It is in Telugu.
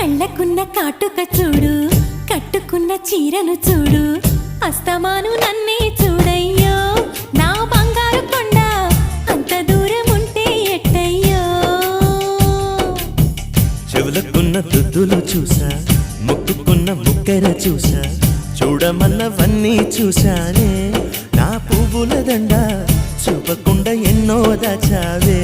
కళ్ళకున్న కాటుక చూడు, కట్టుకున్న చీరను చూడు, అస్తమాను నన్నే చూడయ్యో నా బంగారు కొండ, అంత దూరం ఉంటే ఎట్టయ్యో. చెవులకున్న దుద్దులు చూసా, ముక్కుకున్న ముక్కెర చూసా, చూడమన్నవన్నీ చూశానే. నా పువ్వుల దండ చూపకుండా ఎన్నో దాచావే.